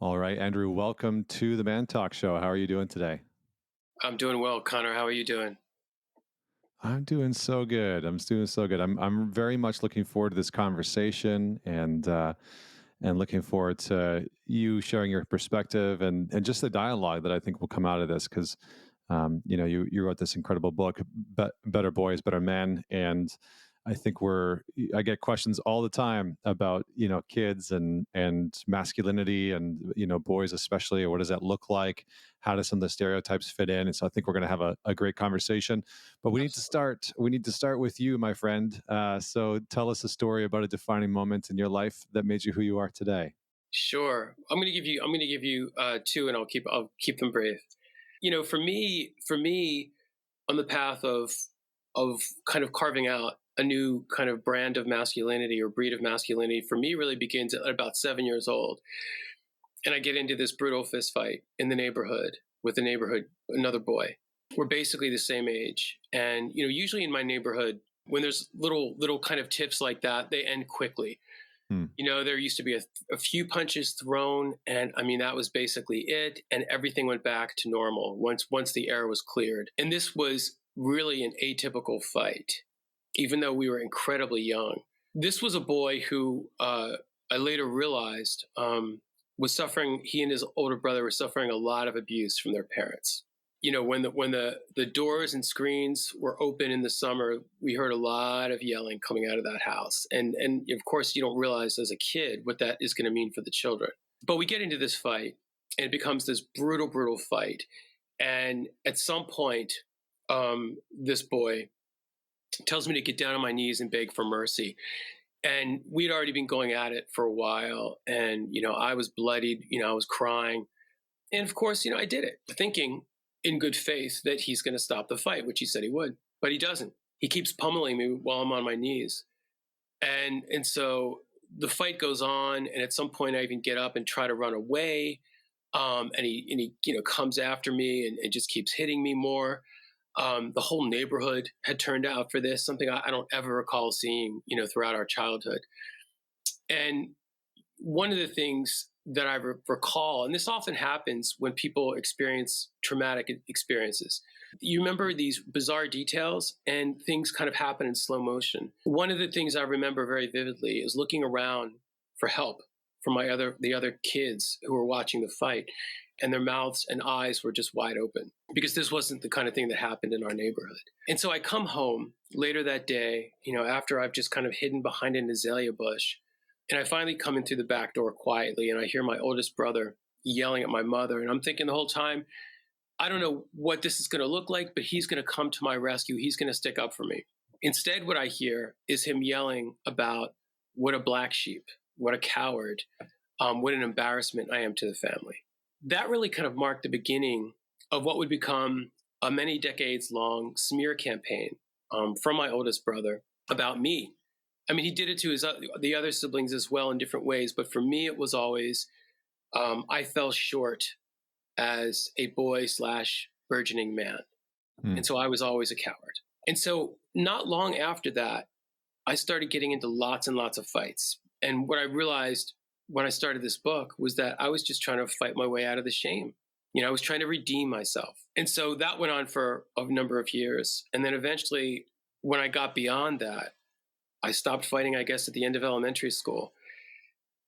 All right, Andrew, welcome to the Man Talk Show. How are you doing today? I'm doing well, Connor. How are you doing? I'm doing so good. I'm doing so good. I'm very much looking forward to this conversation and looking forward to you sharing your perspective and just the dialogue that I think will come out of this because you wrote this incredible book, Better Boys, Better Men, and I get questions all the time about kids and masculinity and boys especially, or what does that look like? How do some of the stereotypes fit in? And so I think we're going to have a great conversation. But we need to Absolutely. start. We need to start with you, my friend. So tell us a story about a defining moment in your life that made you who you are today. Sure. I'm going to give you two, and I'll keep them brief. For me, on the path of kind of carving out a new kind of brand of masculinity or breed of masculinity, for me, really begins at about 7 years old, and I get into this brutal fist fight in the neighborhood with another boy. We're basically the same age, and usually in my neighborhood, when there's little kind of tips like that, they end quickly. Hmm. There used to be a few punches thrown, and I mean that was basically it, and everything went back to normal once the air was cleared. And this was really an atypical fight, even though we were incredibly young. This was a boy who I later realized was suffering. He and his older brother were suffering a lot of abuse from their parents. When the doors and screens were open in the summer, we heard a lot of yelling coming out of that house, and of course you don't realize as a kid what that is going to mean for the children. But we get into this fight, and it becomes this brutal fight. And at some point, this boy tells me to get down on my knees and beg for mercy. And we'd already been going at it for a while, and I was bloodied. I was crying, and of course, I did it, thinking in good faith that he's going to stop the fight, which he said he would, but he doesn't. He keeps pummeling me while I'm on my knees. And so the fight goes on. And at some point I even get up and try to run away. And he comes after me and just keeps hitting me more. The whole neighborhood had turned out for this, something I don't ever recall seeing, throughout our childhood. And one of the things that I recall, and this often happens when people experience traumatic experiences, you remember these bizarre details and things kind of happen in slow motion. One of the things I remember very vividly is looking around for help from the other kids who were watching the fight, and their mouths and eyes were just wide open because this wasn't the kind of thing that happened in our neighborhood. And so I come home later that day, after I've just kind of hidden behind an azalea bush. And I finally come in through the back door quietly, and I hear my oldest brother yelling at my mother. And I'm thinking the whole time, I don't know what this is going to look like, but he's going to come to my rescue. He's going to stick up for me. Instead, what I hear is him yelling about what a black sheep, what a coward, what an embarrassment I am to the family. That really kind of marked the beginning of what would become a many decades long smear campaign from my oldest brother about me. I mean, he did it to the other siblings as well in different ways. But for me, it was always, I fell short as a boy / burgeoning man. Hmm. And so I was always a coward. And so not long after that, I started getting into lots and lots of fights. And what I realized when I started this book was that I was just trying to fight my way out of the shame. I was trying to redeem myself. And so that went on for a number of years. And then eventually, when I got beyond that, I stopped fighting, I guess, at the end of elementary school.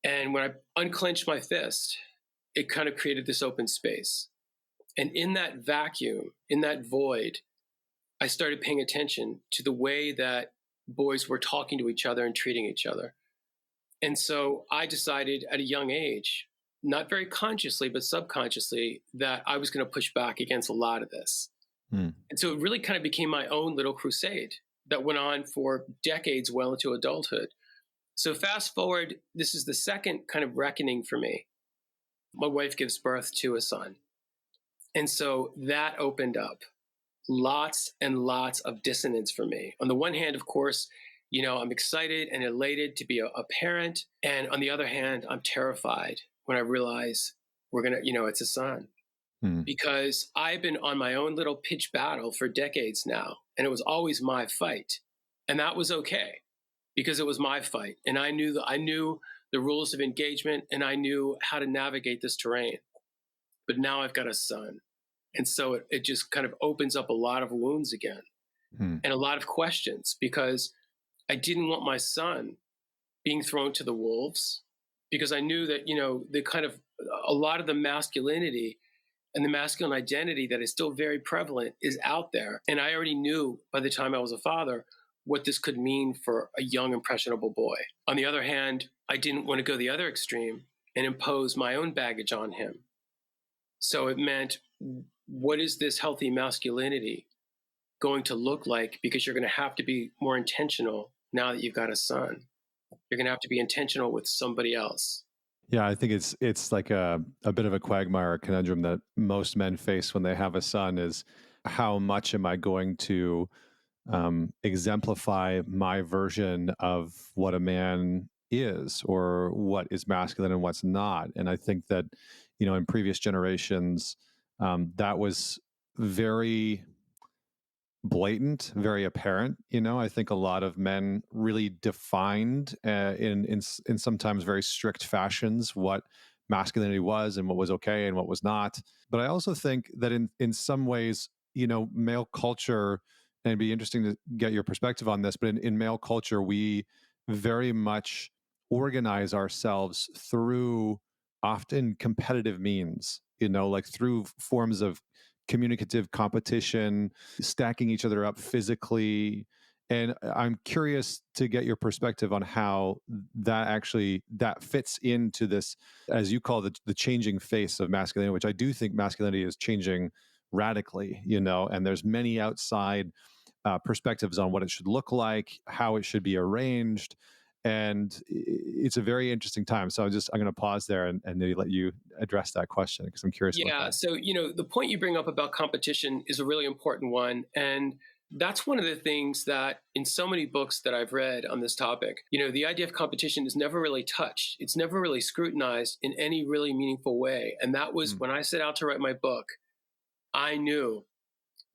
And when I unclenched my fist, it kind of created this open space. And in that vacuum, in that void, I started paying attention to the way that boys were talking to each other and treating each other. And so I decided at a young age, not very consciously, but subconsciously, that I was going to push back against a lot of this. Hmm. And so it really kind of became my own little crusade that went on for decades well into adulthood. So fast forward, this is the second kind of reckoning for me. My wife gives birth to a son. And so that opened up lots and lots of dissonance for me. On the one hand, of course, I'm excited and elated to be a parent. And on the other hand, I'm terrified when I realize it's a son. Hmm. Because I've been on my own little pitched battle for decades now, and it was always my fight. And that was okay because it was my fight. And I knew the rules of engagement, and I knew how to navigate this terrain. But now I've got a son. And so it just kind of opens up a lot of wounds again Hmm. and a lot of questions, because I didn't want my son being thrown to the wolves, because I knew that, the kind of a lot of the masculinity and the masculine identity that is still very prevalent is out there. And I already knew by the time I was a father what this could mean for a young, impressionable boy. On the other hand, I didn't want to go the other extreme and impose my own baggage on him. So it meant, what is this healthy masculinity going to look like? Because you're going to have to be more intentional now that you've got a son. You're going to have to be intentional with somebody else. Yeah, I think it's like a bit of a quagmire conundrum that most men face when they have a son is how much am I going to exemplify my version of what a man is or what is masculine and what's not. And I think that, in previous generations, that was very blatant, very apparent. I think a lot of men really defined in sometimes very strict fashions what masculinity was and what was okay and what was not. But I also think that in some ways, male culture, and it'd be interesting to get your perspective on this, but in male culture, we very much organize ourselves through often competitive means, like through forms of communicative competition, stacking each other up physically. And I'm curious to get your perspective on how that fits into this, as you call the changing face of masculinity, which I do think masculinity is changing radically, and there's many outside perspectives on what it should look like, how it should be arranged. And it's a very interesting time. So I'm going to pause there and maybe let you address that question because I'm curious about Yeah. that. So, the point you bring up about competition is a really important one. And that's one of the things that in so many books that I've read on this topic, the idea of competition is never really touched. It's never really scrutinized in any really meaningful way. And that was Mm. when I set out to write my book, I knew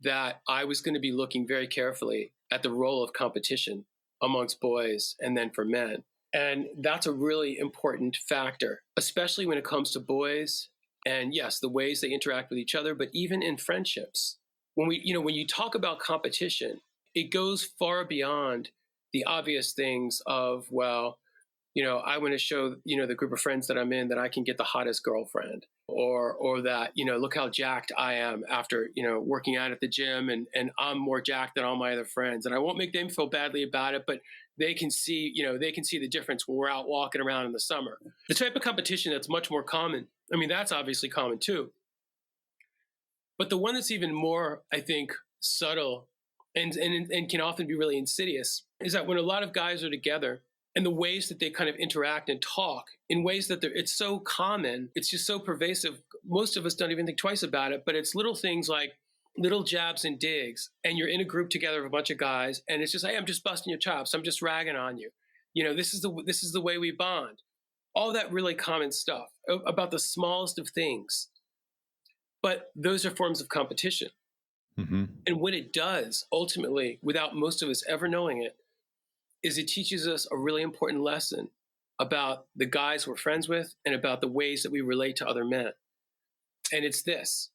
that I was going to be looking very carefully at the role of competition amongst boys and then for men. And that's a really important factor, especially when it comes to boys and, yes, the ways they interact with each other, but even in friendships. When you talk about competition, it goes far beyond the obvious things of, well, I want to show, the group of friends that I'm in that I can get the hottest girlfriend, or that, look how jacked I am after, working out at the gym, and I'm more jacked than all my other friends. And I won't make them feel badly about it, but they can see, the difference when we're out walking around in the summer. The type of competition that's much more common, I mean, that's obviously common too. But the one that's even more, I think, subtle and can often be really insidious is that when a lot of guys are together, and the ways that they kind of interact and talk in ways that it's so common, it's just so pervasive. Most of us don't even think twice about it, but it's little things like little jabs and digs. And you're in a group together of a bunch of guys, and it's just, hey, I'm just busting your chops. I'm just ragging on you. This is the way we bond. All that really common stuff about the smallest of things. But those are forms of competition. Mm-hmm. And what it does ultimately, without most of us ever knowing it, is it teaches us a really important lesson about the guys we're friends with and about the ways that we relate to other men. And it's this: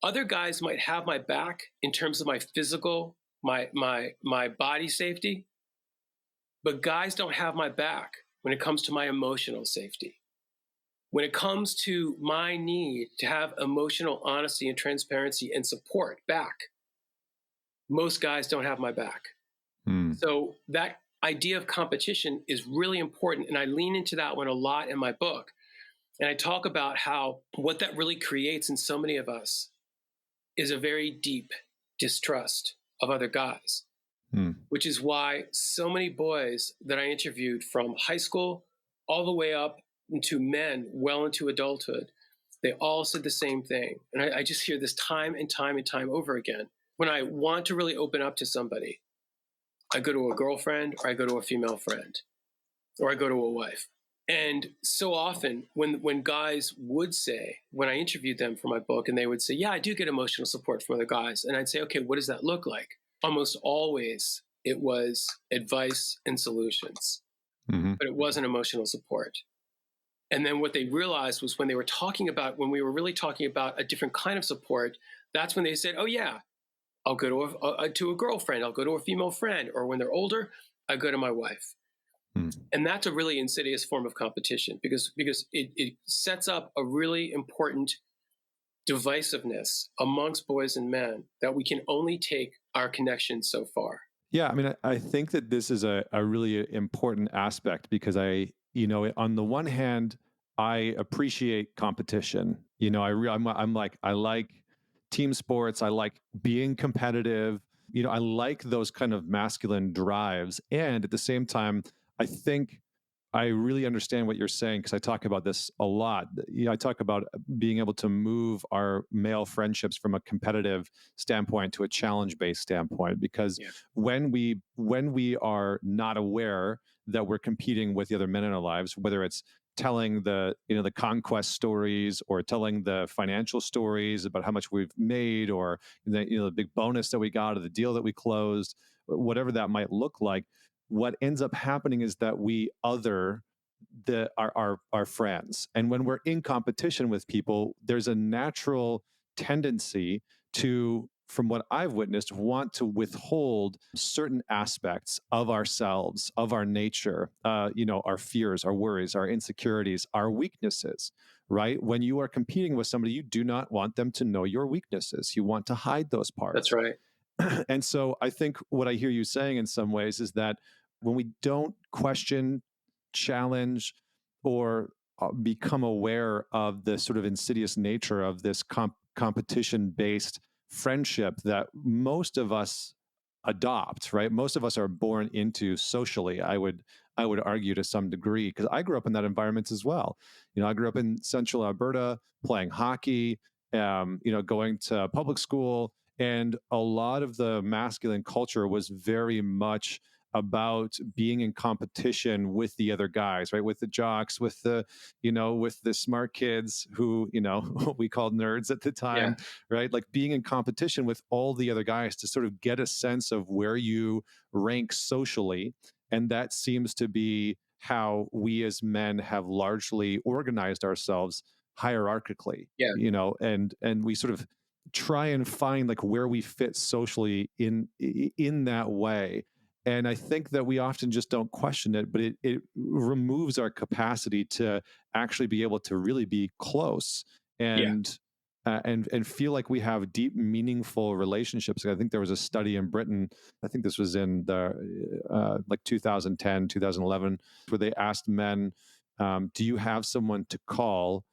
other guys might have my back in terms of my physical, my body safety, but guys don't have my back when it comes to my emotional safety. When it comes to my need to have emotional honesty and transparency and support back, most guys don't have my back. Mm. So that idea of competition is really important. And I lean into that one a lot in my book. And I talk about how what that really creates in so many of us is a very deep distrust of other guys, Mm. which is why so many boys that I interviewed from high school all the way up into men, well into adulthood, they all said the same thing. And I just hear this time and time and time over again. When I want to really open up to somebody, I go to a girlfriend, or I go to a female friend, or I go to a wife. And so often when guys would say, when I interviewed them for my book, and they would say, yeah, I do get emotional support from other guys. And I'd say, okay, what does that look like? Almost always it was advice and solutions. Hmm. but it wasn't emotional support. And then what they realized was when when we were really talking about a different kind of support, that's when they said, oh, yeah, I'll go to a girlfriend, I'll go to a female friend, or when they're older, I go to my wife. And that's a really insidious form of competition because it sets up a really important divisiveness amongst boys and men that we can only take our connection so far. Yeah, I mean, I think that this is a really important aspect because on the one hand, I appreciate competition. I'm like, I like team sports. I like being competitive. I like those kind of masculine drives. And at the same time, I think I really understand what you're saying because I talk about this a lot. I talk about being able to move our male friendships from a competitive standpoint to a challenge-based standpoint. Because Yeah, when we are not aware that we're competing with the other men in our lives, whether it's telling the conquest stories or telling the financial stories about how much we've made or the big bonus that we got or the deal that we closed, whatever that might look like, what ends up happening is that we other our friends, and when we're in competition with people, there's a natural tendency to, from what I've witnessed, want to withhold certain aspects of ourselves, of our nature, our fears, our worries, our insecurities, our weaknesses. Right? When you are competing with somebody, you do not want them to know your weaknesses. You want to hide those that's parts. right. And so I think what I hear you saying in some ways is that when we don't question, challenge, or become aware of the sort of insidious nature of this competition based friendship that most of us adopt, right? Most of us are born into socially. I would argue to some degree because I grew up in that environment as well. I grew up in central Alberta playing hockey, going to public school, and a lot of the masculine culture was very much about being in competition with the other guys, right? With the jocks, with the smart kids who, we called nerds at the Yeah, time, right? Like being in competition with all the other guys to sort of get a sense of where you rank socially. And that seems to be how we as men have largely organized ourselves hierarchically, yeah, and we sort of try and find like where we fit socially in that way. And I think that we often just don't question it, but it removes our capacity to actually be able to really be close yeah, and feel like we have deep, meaningful relationships. I think there was a study in Britain. I think this was in the like 2010, 2011, where they asked men, "Do you have someone to call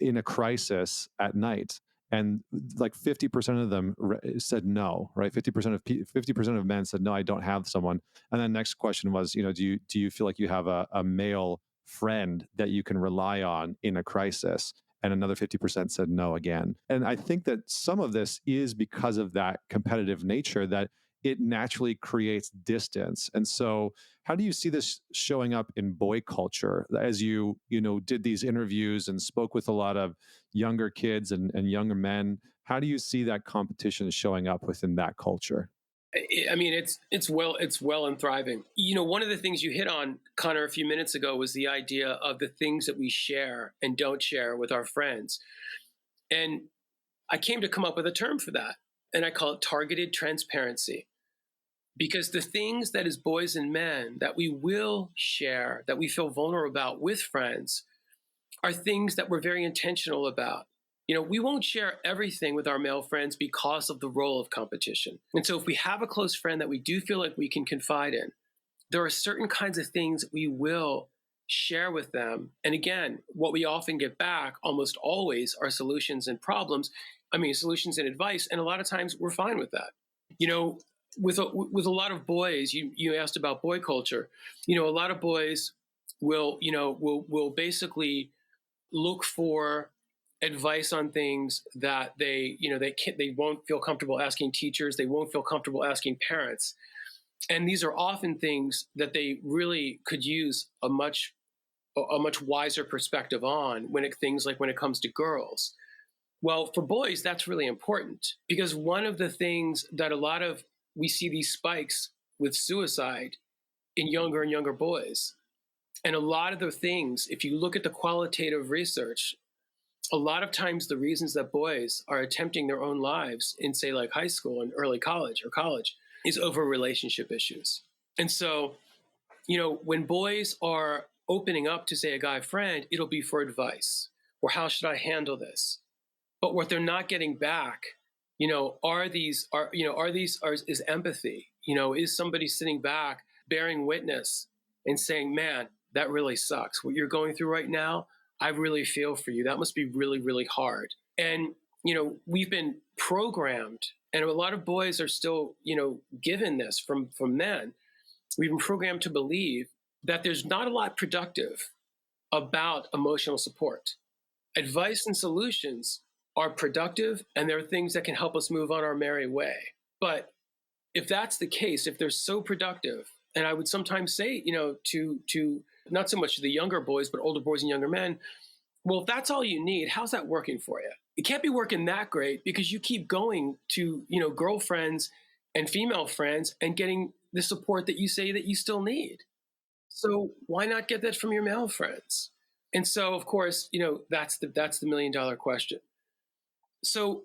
in a crisis at night?" And like 50% of them said no, right? 50% of men said no, I don't have someone. And then next question was, do you feel like you have a male friend that you can rely on in a crisis? And another 50% said no again. And I think that some of this is because of that competitive nature, that it naturally creates distance. And so how do you see this showing up in boy culture as you did these interviews and spoke with a lot of younger kids and younger men? How do you see that competition showing up within that culture? I mean, it's well and thriving. One of the things you hit on, Connor, a few minutes ago was the idea of the things that we share and don't share with our friends. And I came to come up with a term for that, and I call it targeted transparency. Because the things that as boys and men that we will share, that we feel vulnerable about with friends, are things that we're very intentional about. We won't share everything with our male friends because of the role of competition. And so if we have a close friend that we do feel like we can confide in, there are certain kinds of things we will share with them. And again, what we often get back almost always are solutions and problems. I mean, solutions and advice. And a lot of times we're fine with that. You know, with a lot of boys, you asked about boy culture. A lot of boys will basically look for advice on things that they won't feel comfortable asking teachers, they won't feel comfortable asking parents, and these are often things that they really could use a much wiser perspective on things like when it comes to girls. Well, for boys, that's really important because one of the things that we see these spikes with suicide in younger and younger boys. And a lot of the things, if you look at the qualitative research, a lot of times the reasons that boys are attempting their own lives in, say, like high school and early college or college is over relationship issues. And so, when boys are opening up to, say, a guy friend, it'll be for advice or how should I handle this? But what they're not getting back, is empathy. Is somebody sitting back, bearing witness and saying, man, that really sucks. What you're going through right now, I really feel for you. That must be really, really hard. And, we've been programmed, and a lot of boys are still, given this from men. We've been programmed to believe that there's not a lot productive about emotional support. Advice and solutions are productive, and there are things that can help us move on our merry way. But if that's the case, if they're so productive, and I would sometimes say, to not so much to the younger boys, but older boys and younger men, well, if that's all you need, how's that working for you? It can't be working that great because you keep going to, girlfriends and female friends and getting the support that you say that you still need. So why not get that from your male friends? And so, of course, that's the $1 million question. So,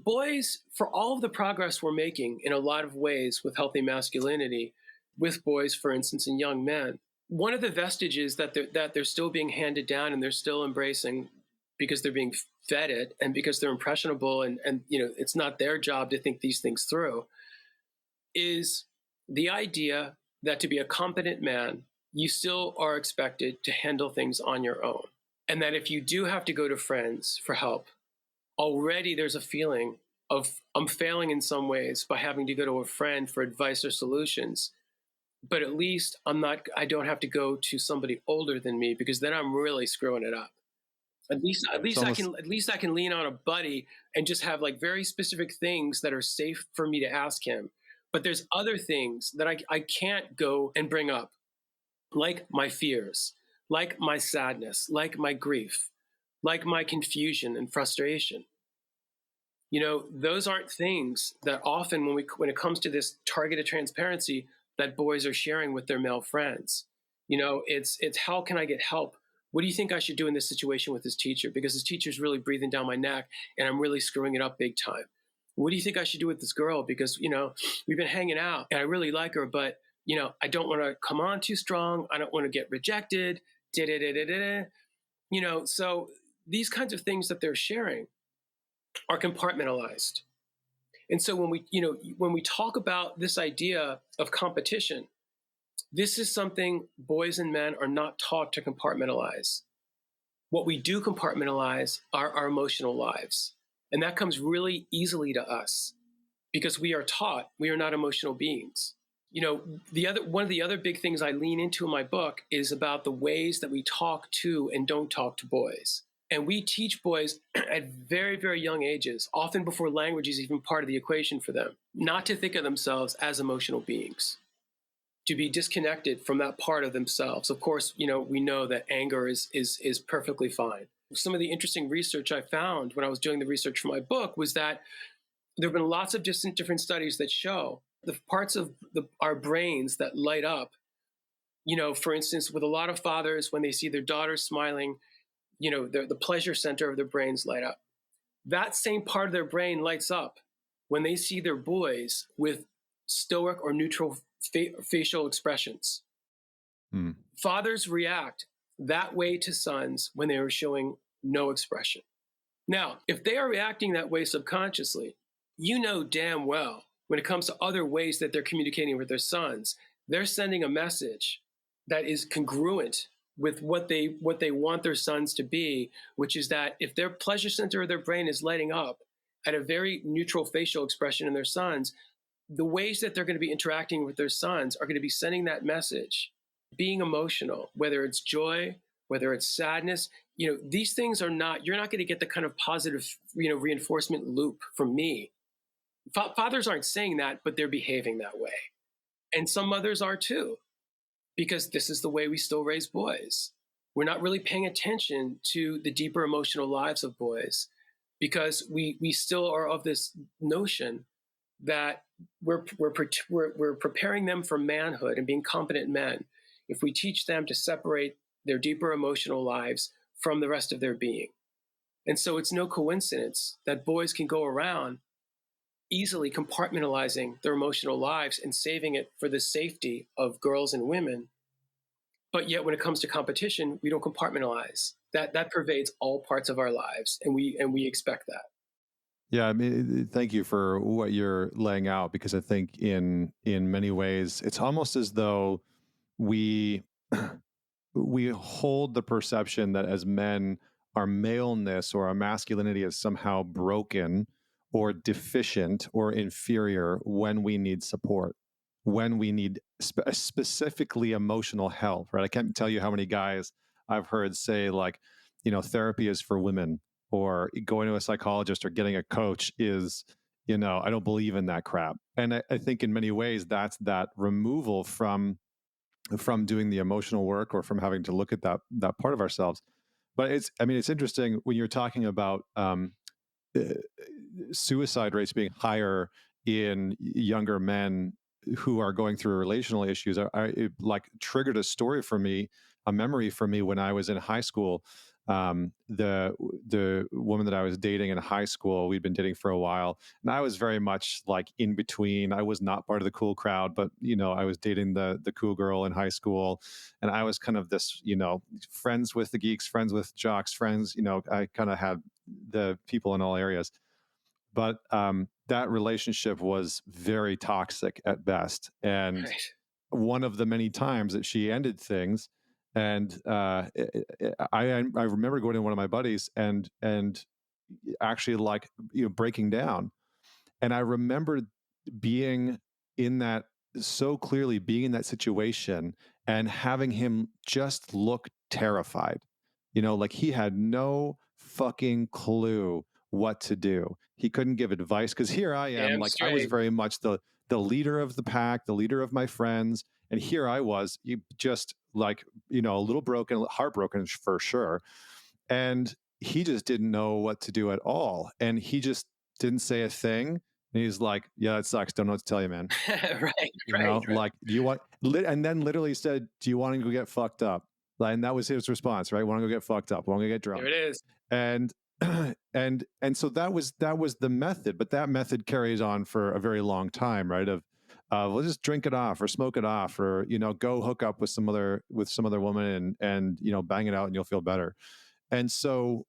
boys, for all of the progress we're making in a lot of ways with healthy masculinity, with boys, for instance, and young men, one of the vestiges that they're still being handed down and they're still embracing because they're being fed it and because they're impressionable and it's not their job to think these things through, is the idea that to be a competent man, you still are expected to handle things on your own. And that if you do have to go to friends for help, already there's a feeling of I'm failing in some ways by having to go to a friend for advice or solutions. But at least I don't have to go to somebody older than me because then I'm really screwing it up. At least It's almost I can lean on a buddy and just have like very specific things that are safe for me to ask him. But there's other things that I can't go and bring up, like my fears, like my sadness, like my grief, like my confusion and frustration. Those aren't things that often when it comes to this targeted transparency that boys are sharing with their male friends. It's how can I get help? What do you think I should do in this situation with this teacher? Because this teacher's really breathing down my neck and I'm really screwing it up big time. What do you think I should do with this girl? Because, we've been hanging out and I really like her, but, I don't want to come on too strong. I don't want to get rejected. So these kinds of things that they're sharing are compartmentalized. And so when we talk about this idea of competition, this is something boys and men are not taught to compartmentalize. What we do compartmentalize are our emotional lives. And that comes really easily to us because we are taught we are not emotional beings. One of the other big things I lean into in my book is about the ways that we talk to and don't talk to boys. And we teach boys at very, very young ages, often before language is even part of the equation for them, not to think of themselves as emotional beings, to be disconnected from that part of themselves. Of course, we know that anger is perfectly fine. Some of the interesting research I found when I was doing the research for my book was that there have been lots of different studies that show the parts of our brains that light up, for instance, with a lot of fathers, when they see their daughters smiling, the pleasure center of their brains light up. That same part of their brain lights up when they see their boys with stoic or neutral facial expressions. Fathers react that way to sons when they are showing no expression. Now, if they are reacting that way subconsciously, damn well when it comes to other ways that they're communicating with their sons, they're sending a message that is congruent with what they want their sons to be, which is that if their pleasure center of their brain is lighting up at a very neutral facial expression in their sons, the ways that they're going to be interacting with their sons are going to be sending that message. Being emotional, whether it's joy, whether it's sadness, these things you're not going to get the kind of positive, reinforcement loop from me. Fathers aren't saying that, but they're behaving that way. And some mothers are too, because this is the way we still raise boys. We're not really paying attention to the deeper emotional lives of boys because we still are of this notion that we're preparing them for manhood and being competent men if we teach them to separate their deeper emotional lives from the rest of their being. And so it's no coincidence that boys can go around easily compartmentalizing their emotional lives and saving it for the safety of girls and women. But yet when it comes to competition, we don't compartmentalize. That pervades all parts of our lives, and we expect that. Yeah, I mean, thank you for what you're laying out, because I think in many ways it's almost as though we we hold the perception that as men, our maleness or our masculinity is somehow broken or deficient or inferior when we need support, when we need specifically emotional help, right? I can't tell you how many guys I've heard say, like, therapy is for women, or going to a psychologist or getting a coach is, I don't believe in that crap. And I think in many ways that's that removal from doing the emotional work or from having to look at that part of ourselves. But it's interesting when you're talking about uh, suicide rates being higher in younger men who are going through relational issues. It like triggered a story for me, a memory for me when I was in high school. The woman that I was dating in high school, we'd been dating for a while, and I was very much like in between. I was not part of the cool crowd, but I was dating the cool girl in high school, and I was kind of this, friends with the geeks, friends with jocks, friends. I kind of had the people in all areas, but that relationship was very toxic at best. And Right. one of the many times that she ended things, and I remember going to one of my buddies and actually, like, breaking down. And I remember being in that, so clearly being in that situation and having him just look terrified. Like he had no fucking clue what to do. He couldn't give advice because here I am, Damn like I was straight. very much the leader of the pack, the leader of my friends, and here I was, you just like, a little broken, heartbroken for sure. And he just didn't know what to do at all. And he just didn't say a thing. And he's like, "Yeah, it sucks. Don't know what to tell you, man." Right, right, right. Like, do you want, and then literally said, "Do you want to go get fucked up?" Like, and that was his response, right? Want to go get fucked up? Want to get There drunk? it is. And and so that was the method, but that method carries on for a very long time, right? Of we'll just drink it off or smoke it off, or go hook up with some other woman and bang it out and you'll feel better. And so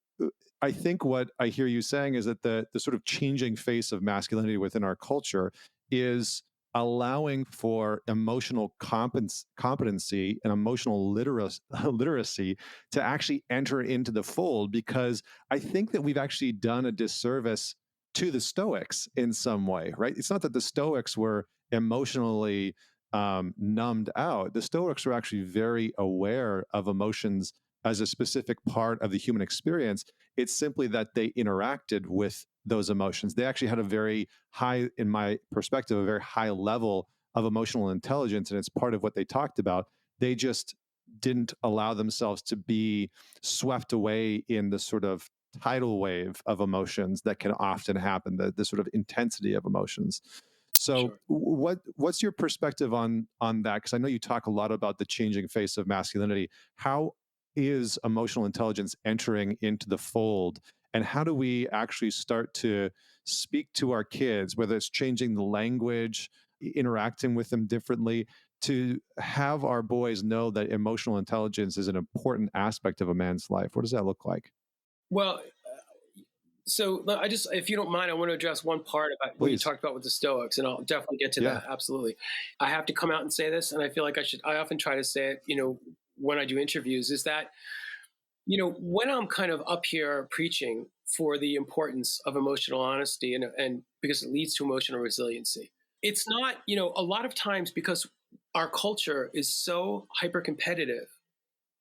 I think what I hear you saying is that the sort of changing face of masculinity within our culture is allowing for emotional competency and emotional literacy to actually enter into the fold, because I think that we've actually done a disservice to the Stoics in some way, right? It's not that the Stoics were emotionally numbed out. The Stoics were actually very aware of emotions as a specific part of the human experience. It's simply that they interacted with those emotions. They actually had a very high, in my perspective, a very high level of emotional intelligence. And it's part of what they talked about. They just didn't allow themselves to be swept away in the sort of tidal wave of emotions that can often happen, the sort of intensity of emotions. So Sure. what's your perspective on that? Because I know you talk a lot about the changing face of masculinity. How is emotional intelligence entering into the fold? And how do we actually start to speak to our kids, whether it's changing the language, interacting with them differently, to have our boys know that emotional intelligence is an important aspect of a man's life? What does that look like? Well, so I just, if you don't mind, I want to address one part about what you Please. talked about with the Stoics, and I'll definitely get to Yeah. that. Absolutely. I have to come out and say this, and I feel like I should. I often try to say it, when I do interviews, is that, when I'm kind of up here preaching for the importance of emotional honesty and because it leads to emotional resiliency, it's not, a lot of times because our culture is so hyper competitive.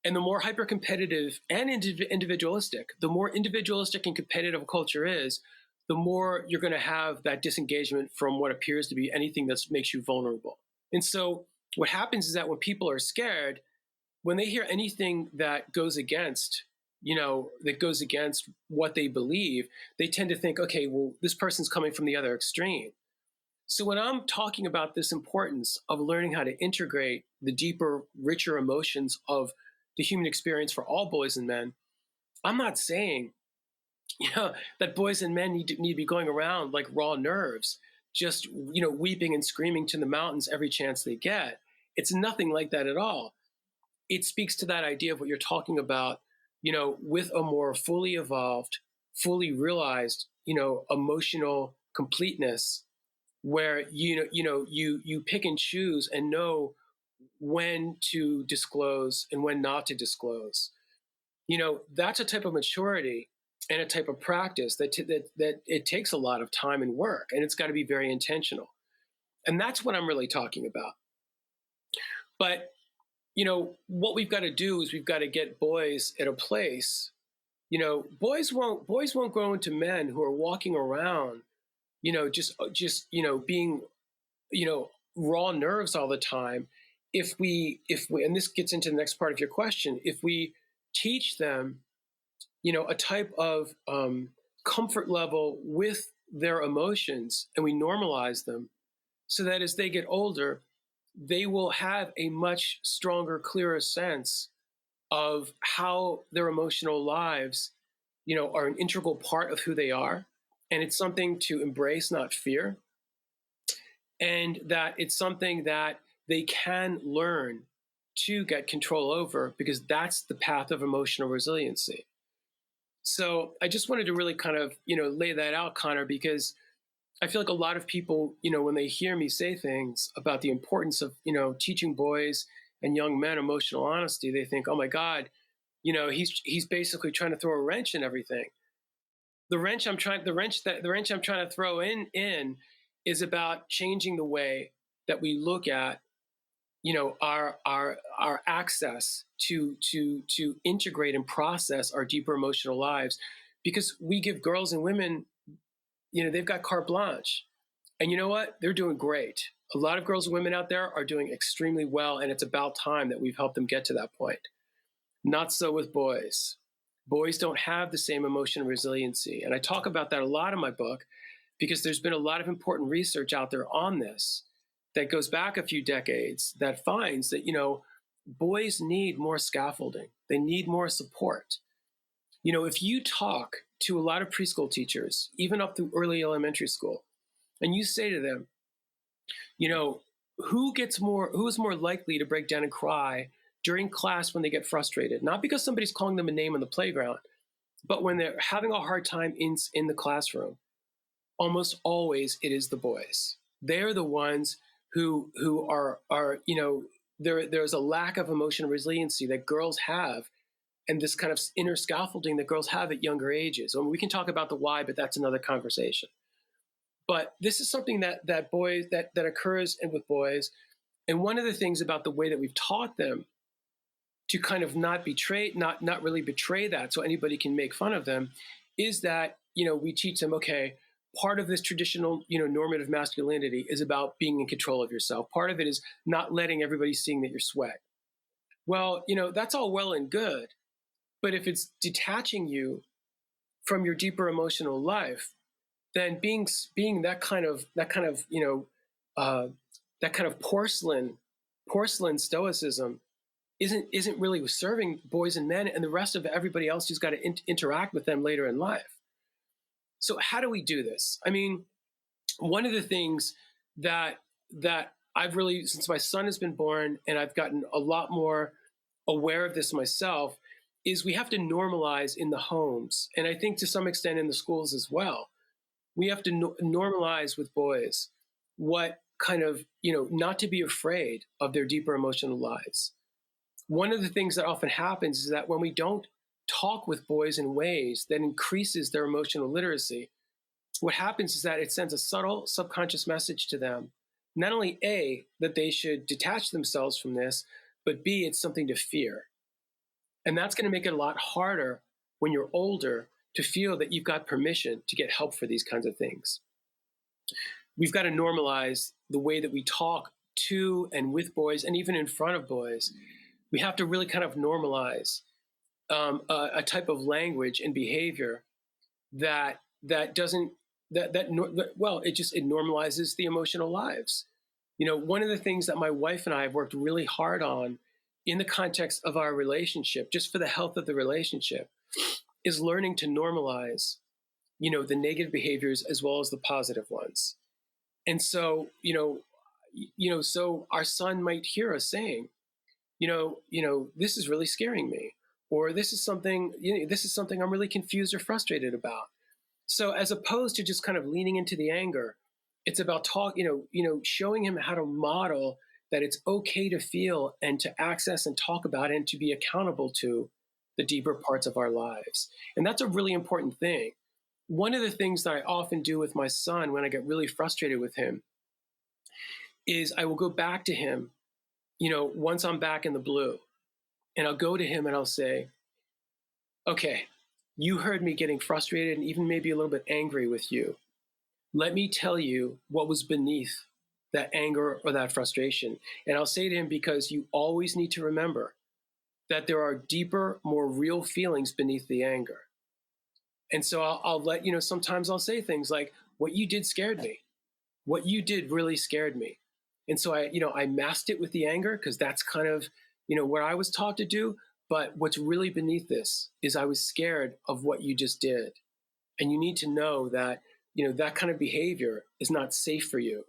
And the more hyper competitive and individualistic, the more individualistic and competitive a culture is, the more you're going to have that disengagement from what appears to be anything that makes you vulnerable. And so what happens is that when people are scared, when they hear anything that goes against, that goes against what they believe, they tend to think, okay, well, this person's coming from the other extreme. So when I'm talking about this importance of learning how to integrate the deeper, richer emotions of the human experience for all boys and men, I'm not saying, that boys and men need to be going around like raw nerves, just, weeping and screaming to the mountains every chance they get. It's nothing like that at all. It speaks to that idea of what you're talking about, with a more fully evolved, fully realized, emotional completeness, where you pick and choose and know when to disclose and when not to disclose. That's a type of maturity and a type of practice that it takes a lot of time and work, and it's got to be very intentional. And that's what I'm really talking about. But what we've got to do is we've got to get boys at a place. Boys won't grow into men who are walking around, just being, raw nerves all the time. If we, and this gets into the next part of your question, if we teach them, a type of comfort level with their emotions, and we normalize them, so that as they get older, they will have a much stronger, clearer sense of how their emotional lives, are an integral part of who they are. And it's something to embrace, not fear. And that it's something that they can learn to get control over, because that's the path of emotional resiliency. So I just wanted to really kind of, lay that out, Connor, because I feel like a lot of people, when they hear me say things about the importance of, teaching boys and young men emotional honesty, they think, oh my God, he's basically trying to throw a wrench in everything. The wrench I'm trying to throw in is about changing the way that we look at, our access to integrate and process our deeper emotional lives, because we give girls and women, they've got carte blanche. And you know what? They're doing great. A lot of girls and women out there are doing extremely well, and it's about time that we've helped them get to that point. Not so with boys. Boys don't have the same emotional resiliency. And I talk about that a lot in my book, because there's been a lot of important research out there on this that goes back a few decades that finds that, boys need more scaffolding. They need more support. If you talk to a lot of preschool teachers, even up through early elementary school, and you say to them, who's more likely to break down and cry during class when they get frustrated, not because somebody's calling them a name on the playground, but when they're having a hard time in the classroom, almost always it is the boys. They're the ones who are there's a lack of emotional resiliency that girls have, and this kind of inner scaffolding that girls have at younger ages. I mean, we can talk about the why, but that's another conversation. But this is something that boys that occurs with boys. And one of the things about the way that we've taught them to kind of not really betray that, so anybody can make fun of them, is that we teach them, okay, part of this traditional normative masculinity is about being in control of yourself. Part of it is not letting everybody seeing that you're sweat. Well, that's all well and good, but if it's detaching you from your deeper emotional life, then being that kind of that kind of porcelain stoicism isn't really serving boys and men and the rest of everybody else who's got to interact with them later in life. So how do we do this? I mean, one of the things that I've really, since my son has been born and I've gotten a lot more aware of this myself, is we have to normalize in the homes, and I think to some extent in the schools as well. We have to normalize with boys what kind of, not to be afraid of their deeper emotional lives. One of the things that often happens is that when we don't talk with boys in ways that increases their emotional literacy, what happens is that it sends a subtle subconscious message to them. Not only A, that they should detach themselves from this, but B, it's something to fear. And that's going to make it a lot harder when you're older to feel that you've got permission to get help for these kinds of things. We've got to normalize the way that we talk to and with boys, and even in front of boys. We have to really kind of normalize a type of language and behavior that doesn't well, it normalizes the emotional lives. One of the things that my wife and I have worked really hard on in the context of our relationship, just for the health of the relationship, is learning to normalize, the negative behaviors as well as the positive ones. And so, so our son might hear us saying, this is really scaring me, or this is something I'm really confused or frustrated about. So as opposed to just kind of leaning into the anger, it's about showing him how to model that it's okay to feel and to access and talk about it and to be accountable to the deeper parts of our lives. And that's a really important thing. One of the things that I often do with my son when I get really frustrated with him is I will go back to him, once I'm back in the blue, and I'll go to him and I'll say, okay, you heard me getting frustrated and even maybe a little bit angry with you. Let me tell you what was beneath that anger or that frustration. And I'll say to him, because you always need to remember that there are deeper, more real feelings beneath the anger. And so I'll let, sometimes I'll say things like, what you did scared me. What you did really scared me. And so I masked it with the anger because that's kind of, what I was taught to do. But what's really beneath this is I was scared of what you just did. And you need to know that, that kind of behavior is not safe for you.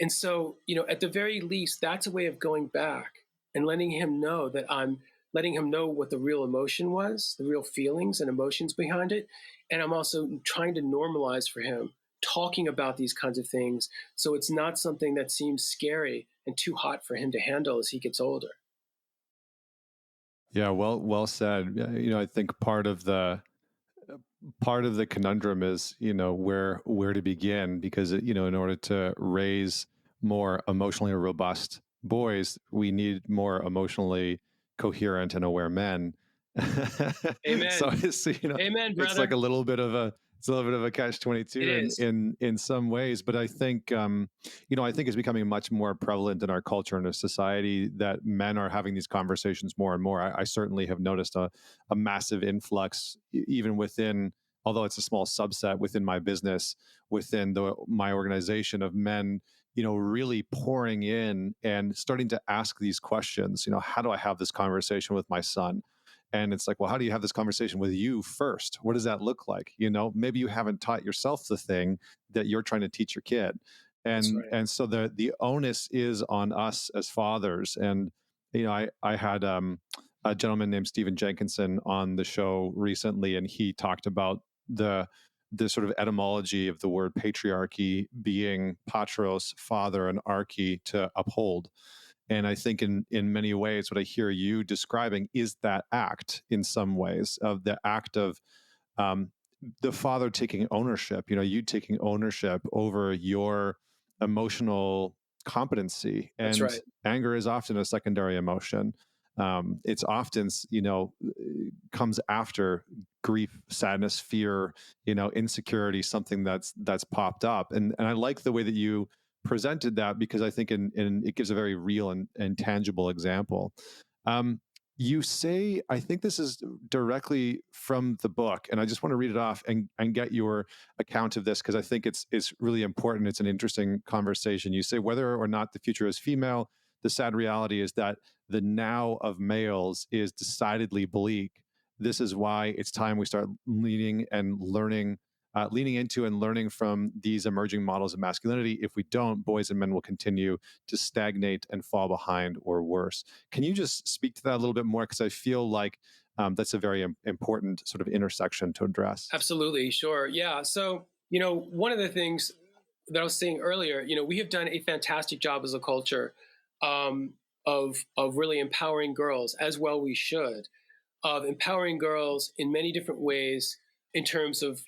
And so, at the very least, that's a way of going back and letting him know that I'm letting him know what the real emotion was, the real feelings and emotions behind it. And I'm also trying to normalize for him talking about these kinds of things so it's not something that seems scary and too hot for him to handle as he gets older. Yeah, well said. Yeah, I think part of the conundrum is, where to begin, because in order to raise more emotionally robust boys, we need more emotionally coherent and aware men. So Amen. Amen, it's like brother. a little bit of a catch It 22 is. in some ways. But I think I think it's becoming much more prevalent in our culture and our society that men are having these conversations more and more. I certainly have noticed a massive influx, even within, although it's a small subset within my business, within my organization, of men, really pouring in and starting to ask these questions. How do I have this conversation with my son? And it's like, well, how do you have this conversation with you first? What does that look like? Maybe you haven't taught yourself the thing that you're trying to teach your kid. That's And right. and so the onus is on us as fathers. And I had a gentleman named Stephen Jenkinson on the show recently, and he talked about the sort of etymology of the word patriarchy being patros, father, and archy, to uphold. And I think in many ways, what I hear you describing is that act, in some ways, of the act of um, the father taking ownership, you taking ownership over your emotional competency. That's And right. anger is often a secondary emotion. It's often, comes after grief, sadness, fear, insecurity, something that's popped up. And I like the way that you presented that, because I think in it gives a very real and tangible example. Um, you say, I think this is directly from the book, and I just want to read it off and get your account of this, because I think it's really important. It's an interesting conversation. You say, whether or not the future is female, the sad reality is that the now of males is decidedly bleak. This is why it's time we start leaning into and learning from these emerging models of masculinity. If we don't, boys and men will continue to stagnate and fall behind, or worse. Can you just speak to that a little bit more? Because I feel like that's a very important sort of intersection to address. Absolutely. Sure. Yeah. So, one of the things that I was saying earlier, we have done a fantastic job as a culture of really empowering girls, as well we should, of empowering girls in many different ways in terms of,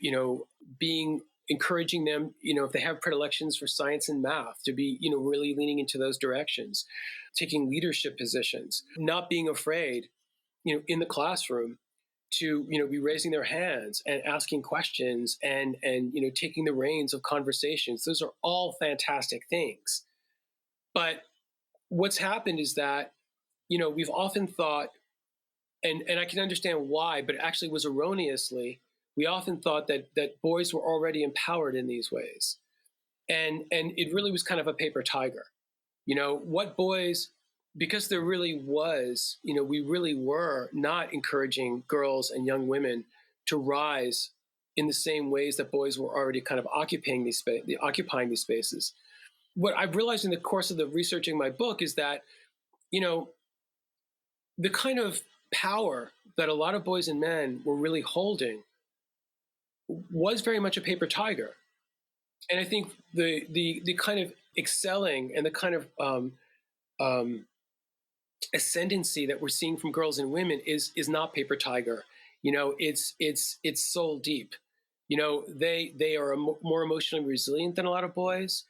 being encouraging them, if they have predilections for science and math, to be, really leaning into those directions, taking leadership positions, not being afraid, in the classroom to, be raising their hands and asking questions and taking the reins of conversations. Those are all fantastic things. But what's happened is that, we've often thought, and I can understand why, but it actually was erroneously, We often thought that boys were already empowered in these ways. And it really was kind of a paper tiger. What boys, because there really was, we really were not encouraging girls and young women to rise in the same ways that boys were already kind of occupying these spaces. What I've realized in the course of the researching my book is that, you know, the kind of power that a lot of boys and men were really holding was very much a paper tiger. And I think the kind of excelling and the kind of um, ascendancy that we're seeing from girls and women is not paper tiger. It's soul deep. They are more emotionally resilient than a lot of boys.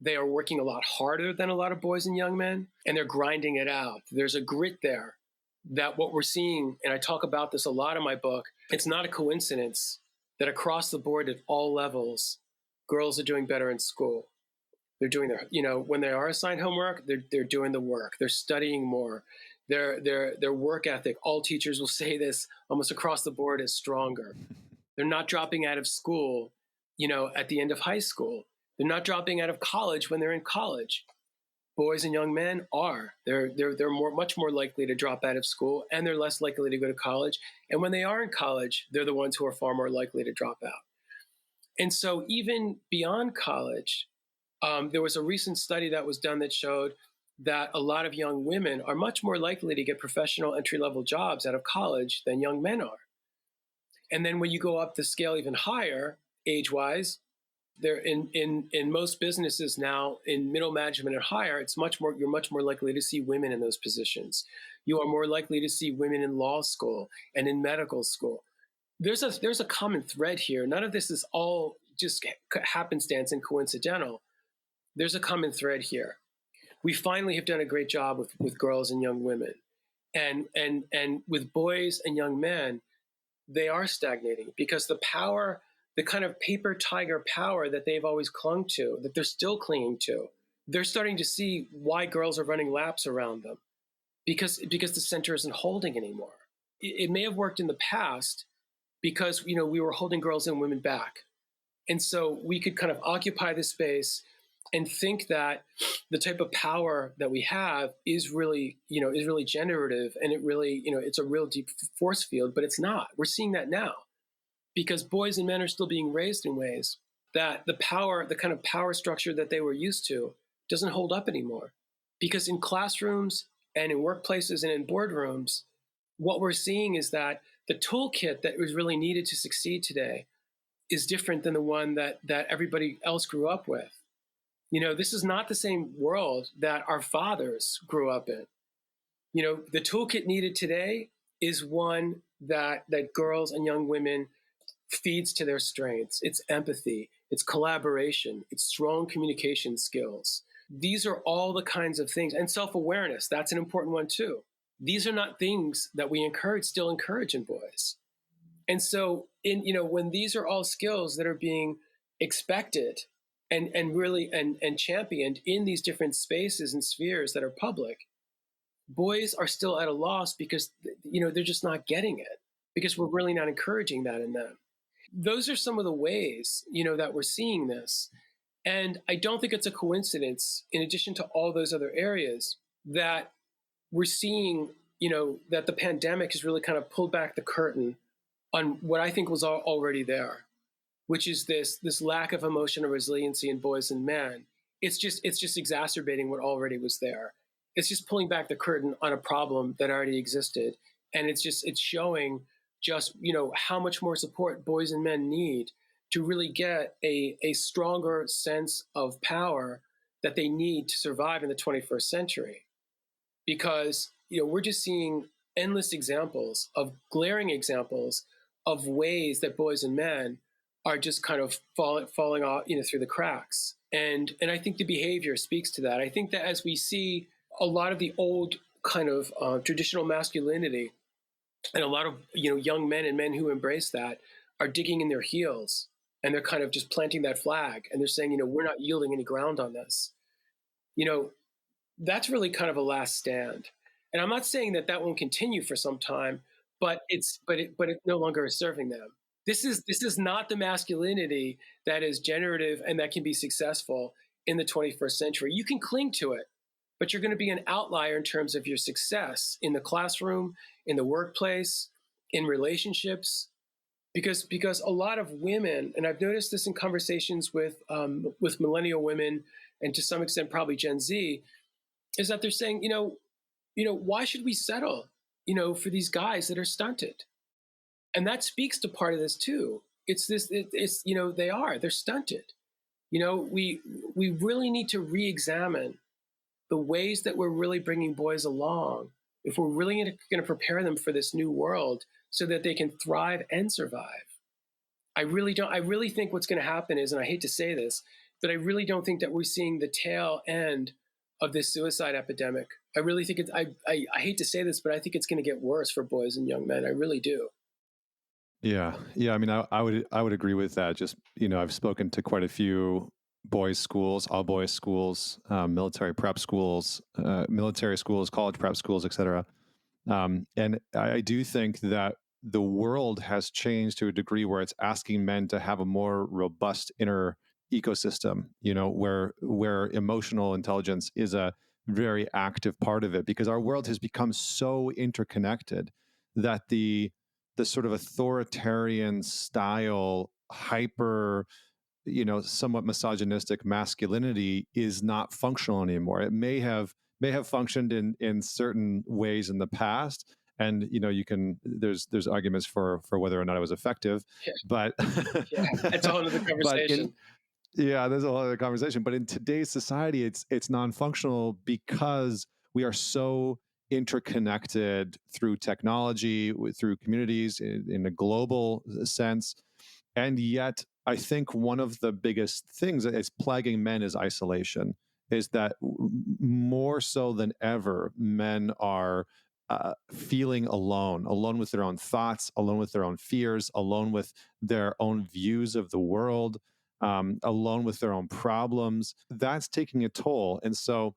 They are working a lot harder than a lot of boys and young men, and they're grinding it out. There's a grit there that what we're seeing, and I talk about this a lot in my book, it's not a coincidence that across the board at all levels, girls are doing better in school. They're doing when they are assigned homework, they're doing the work. They're studying more. Their work ethic, all teachers will say this almost across the board, is stronger. They're not dropping out of school, at the end of high school. They're not dropping out of college when they're in college. Boys and young men are. They're much more likely to drop out of school, and they're less likely to go to college. And when they are in college, they're the ones who are far more likely to drop out. And so even beyond college, there was a recent study that was done that showed that a lot of young women are much more likely to get professional entry-level jobs out of college than young men are. And then when you go up the scale even higher, age-wise, they're in most businesses now, in middle management and higher, you're much more likely to see women in those positions. You are more likely to see women in law school and in medical school. There's a common thread here. None of this is all just happenstance and coincidental. There's a common thread here. We finally have done a great job with girls and young women, and with boys and young men, they are stagnating because the kind of paper tiger power that they've always clung to, that they're still clinging to, they're starting to see why girls are running laps around them because the center isn't holding anymore. It may have worked in the past because we were holding girls and women back, and so we could kind of occupy the space and think that the type of power that we have is really generative, and it really it's a real deep force field, but it's not. We're seeing that now because boys and men are still being raised in ways that the kind of power structure that they were used to doesn't hold up anymore. Because in classrooms and in workplaces and in boardrooms, what we're seeing is that the toolkit that was really needed to succeed today is different than the one that everybody else grew up with. This is not the same world that our fathers grew up in. The toolkit needed today is one that girls and young women feeds to their strengths. It's empathy, it's collaboration, it's strong communication skills. These are all the kinds of things, and self-awareness, that's an important one too. These are not things that we still encourage in boys. And so when these are all skills that are being expected and really championed in these different spaces and spheres that are public, boys are still at a loss because they're just not getting it, because we're really not encouraging that in them. Those are some of the ways that we're seeing this. And I don't think it's a coincidence, in addition to all those other areas, that we're seeing that the pandemic has really kind of pulled back the curtain on what I think was already there, which is this lack of emotional resiliency in boys and men. It's just exacerbating what already was there. It's just pulling back the curtain on a problem that already existed, and it's showing just how much more support boys and men need to really get a stronger sense of power that they need to survive in the 21st century. Because we're just seeing endless examples of glaring examples of ways that boys and men are just kind of falling off through the cracks. And I think the behavior speaks to that. I think that as we see a lot of the old kind of traditional masculinity, and a lot of young men and men who embrace that are digging in their heels, and they're kind of just planting that flag, and they're saying, we're not yielding any ground on this. That's really kind of a last stand. And I'm not saying that won't continue for some time, but it no longer is serving them. This is not the masculinity that is generative and that can be successful in the 21st century. You can cling to it, but you're going to be an outlier in terms of your success in the classroom, in the workplace, in relationships. Because a lot of women, and I've noticed this in conversations with millennial women, and to some extent probably Gen Z, is that they're saying, why should we settle, for these guys that are stunted? And that speaks to part of this too. It's this, it's they're stunted. We really need to re-examine the ways that we're really bringing boys along, if we're really going to prepare them for this new world so that they can thrive and survive. I really don't. I really think what's going to happen is, and I hate to say this, but I really don't think that we're seeing the tail end of this suicide epidemic. I really think it's. I hate to say this, but I think it's going to get worse for boys and young men. I really do. Yeah, yeah. I mean, I would agree with that. Just I've spoken to quite a few boys' schools, all boys schools, military schools, college prep schools, etc. And I do think that the world has changed to a degree where it's asking men to have a more robust inner ecosystem, where emotional intelligence is a very active part of it, because our world has become so interconnected that the sort of authoritarian style, hyper, somewhat misogynistic masculinity is not functional anymore. It may have functioned in certain ways in the past, and there's arguments for whether or not it was effective, Yeah, but yeah. That's a whole other but in conversation. yeah, there's a whole other conversation. But in today's society, it's non-functional because we are so interconnected through technology, through communities in a global sense. And yet, I think one of the biggest things that is plaguing men is isolation. Is that more so than ever, men are feeling alone with their own thoughts, alone with their own fears, alone with their own views of the world, alone with their own problems. That's taking a toll. And so,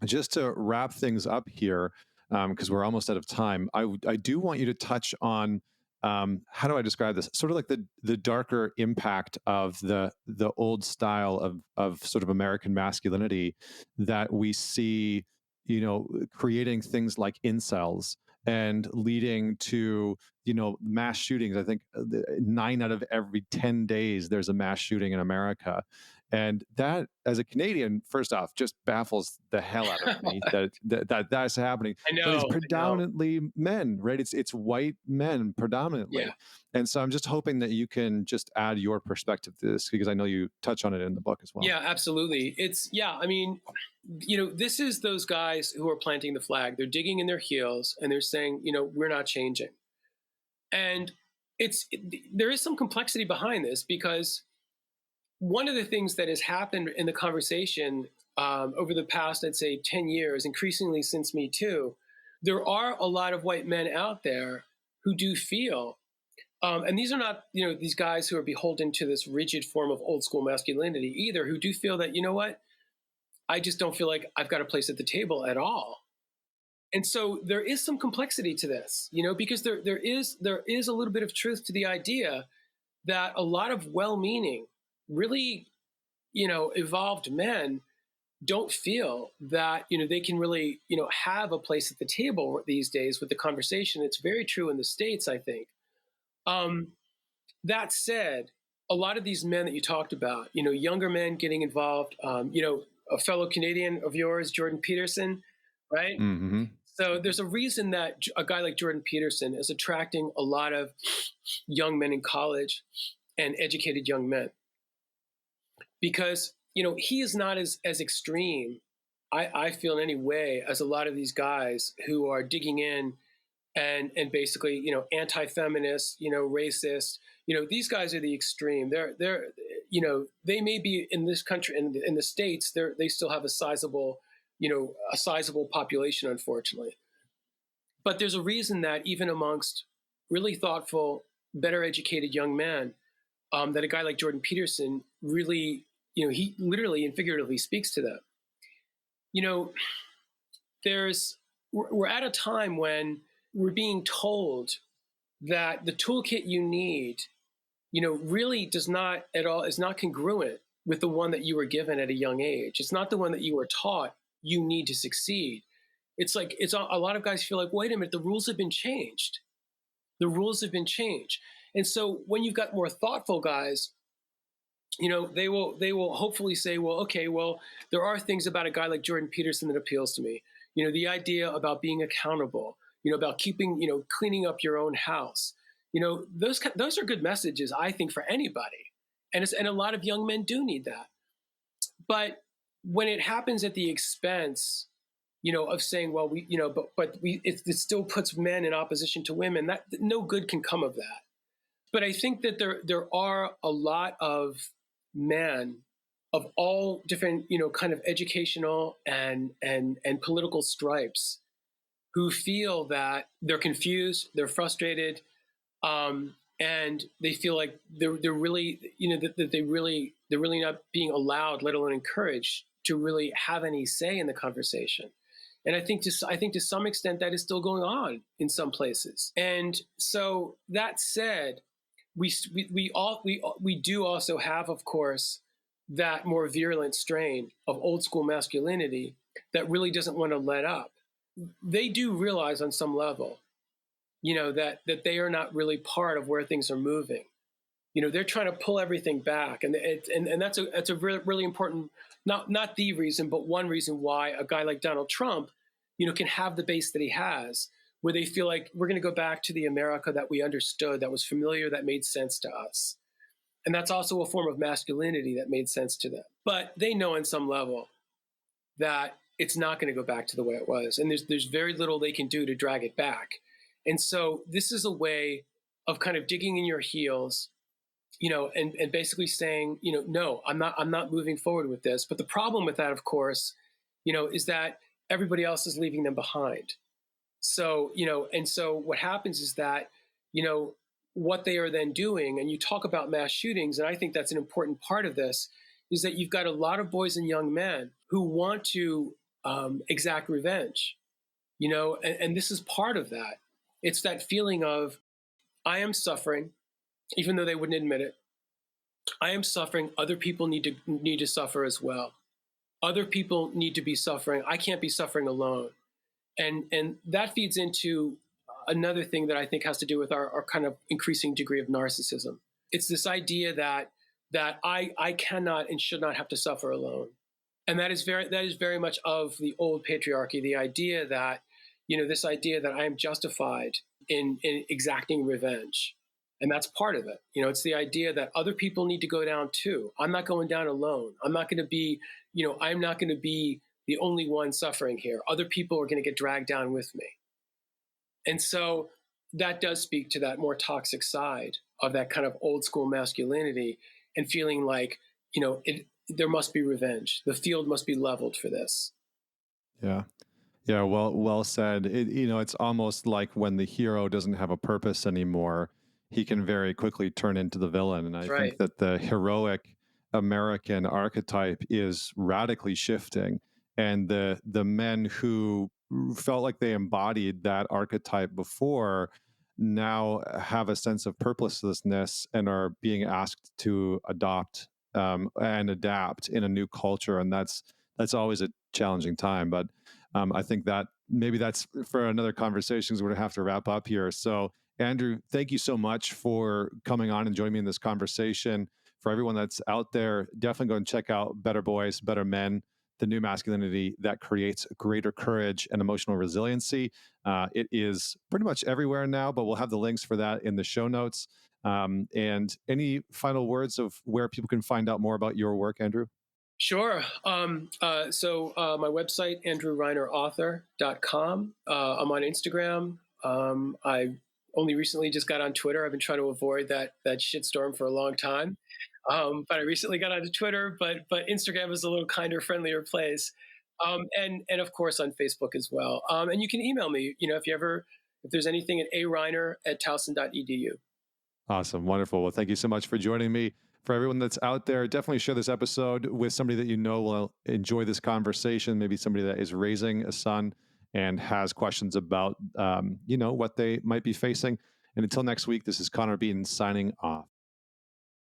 just to wrap things up here, because we're almost out of time, I do want you to touch on, how do I describe this? Sort of like the darker impact of the old style of sort of American masculinity that we see, creating things like incels and leading to mass shootings. I think 9 out of every 10 days there's a mass shooting in America, and that, as a Canadian, first off, just baffles the hell out of me that's happening. I But it's know. I know. predominantly men, right? It's white men Yeah. predominantly. And so I'm just hoping that you can just add your perspective to this, because I know you touch on it in the book as well. Yeah, absolutely. Yeah, I mean, this is those guys who are planting the flag. They're digging in their heels and they're saying, we're not changing. And there is some complexity behind this, because one of the things that has happened in the conversation over the past, I'd say, 10 years, increasingly since Me Too, there are a lot of white men out there who do feel, and these are not, these guys who are beholden to this rigid form of old school masculinity either, who do feel that, what, I just don't feel like I've got a place at the table at all. And so there is some complexity to this, because there is a little bit of truth to the idea that a lot of well-meaning, really, evolved men don't feel that, they can really, have a place at the table these days with the conversation. It's very true in the States, I think. Um, that said, a lot of these men that you talked about, younger men getting involved, a fellow Canadian of yours, Jordan Peterson, right? Mm-hmm. So there's a reason that a guy like Jordan Peterson is attracting a lot of young men in college and educated young men, because he is not as extreme, I feel, in any way, as a lot of these guys who are digging in and basically anti-feminist, racist. These guys are the extreme. They're they may be in this country, in the States, they still have a sizable population, unfortunately. But there's a reason that even amongst really thoughtful, better educated young men, that a guy like Jordan Peterson really, he literally and figuratively speaks to them. You know, we're at a time when we're being told that the toolkit you need really does not at all is not congruent with the one that you were given at a young age. It's not the one that you were taught you need to succeed. It's like a lot of guys feel like, wait a minute, the rules have been changed. The rules have been changed. And so when you've got more thoughtful guys, they will hopefully say, well, okay, well, there are things about a guy like Jordan Peterson that appeals to me. The idea about being accountable, about keeping, cleaning up your own house. Those are good messages, I think, for anybody. And a lot of young men do need that. But when it happens at the expense, of saying, well, it still puts men in opposition to women. That no good can come of that. But I think that there are a lot of men of all different, kind of educational and political stripes who feel that they're confused, they're frustrated, and they feel like they're really, that they're really not being allowed, let alone encouraged, to really have any say in the conversation. And I think to some extent that is still going on in some places. And so that said, we do also have, of course, that more virulent strain of old school masculinity that really doesn't want to let up. They do realize on some level, that they are not really part of where things are moving. They're trying to pull everything back, and that's a really, really important, not the reason, but one reason why a guy like Donald Trump, can have the base that he has, where they feel like we're going to go back to the America that we understood, that was familiar, that made sense to us. And that's also a form of masculinity that made sense to them. But they know on some level that it's not going to go back to the way it was. And there's very little they can do to drag it back. And so this is a way of kind of digging in your heels, and basically saying, no, I'm not moving forward with this. But the problem with that, of course, is that everybody else is leaving them behind. So, and so what happens is that, what they are then doing, and you talk about mass shootings, and I think that's an important part of this, is that you've got a lot of boys and young men who want to exact revenge, and this is part of that. It's that feeling of, I am suffering, even though they wouldn't admit it. I am suffering. Other people need to suffer as well. Other people need to be suffering. I can't be suffering alone. And that feeds into another thing that I think has to do with our kind of increasing degree of narcissism. It's this idea that I cannot and should not have to suffer alone. And that is very much of the old patriarchy, the idea that, this idea that I am justified in exacting revenge. And that's part of it. It's the idea that other people need to go down too. I'm not going down alone. I'm not going to be the only one suffering here. Other people are going to get dragged down with me. And so that does speak to that more toxic side of that kind of old school masculinity, and feeling like, there must be revenge. The field must be leveled for this. Yeah. Yeah, well said. It's almost like when the hero doesn't have a purpose anymore, he can very quickly turn into the villain. And I That's think right. that the heroic American archetype is radically shifting. And the men who felt like they embodied that archetype before now have a sense of purposelessness and are being asked to adopt and adapt in a new culture. And that's always a challenging time. But I think that maybe that's for another conversation, because we're going to have to wrap up here. So, Andrew, thank you so much for coming on and joining me in this conversation. For everyone that's out there, definitely go and check out Better Boys, Better Men, the new masculinity that creates greater courage and emotional resiliency. It is pretty much everywhere now, but we'll have the links for that in the show notes. And any final words of where people can find out more about your work, Andrew? Sure. So my website, andrewreinerauthor.com. I'm on Instagram. I only recently just got on Twitter. I've been trying to avoid that shitstorm for a long time. But I recently got onto Twitter, but Instagram is a little kinder, friendlier place. And of course on Facebook as well. And you can email me, if there's anything at areiner@towson.edu. Awesome. Wonderful. Well, thank you so much for joining me. For everyone that's out there, definitely share this episode with somebody that you know will enjoy this conversation. Maybe somebody that is raising a son and has questions about, what they might be facing. And until next week, this is Connor Beaton signing off.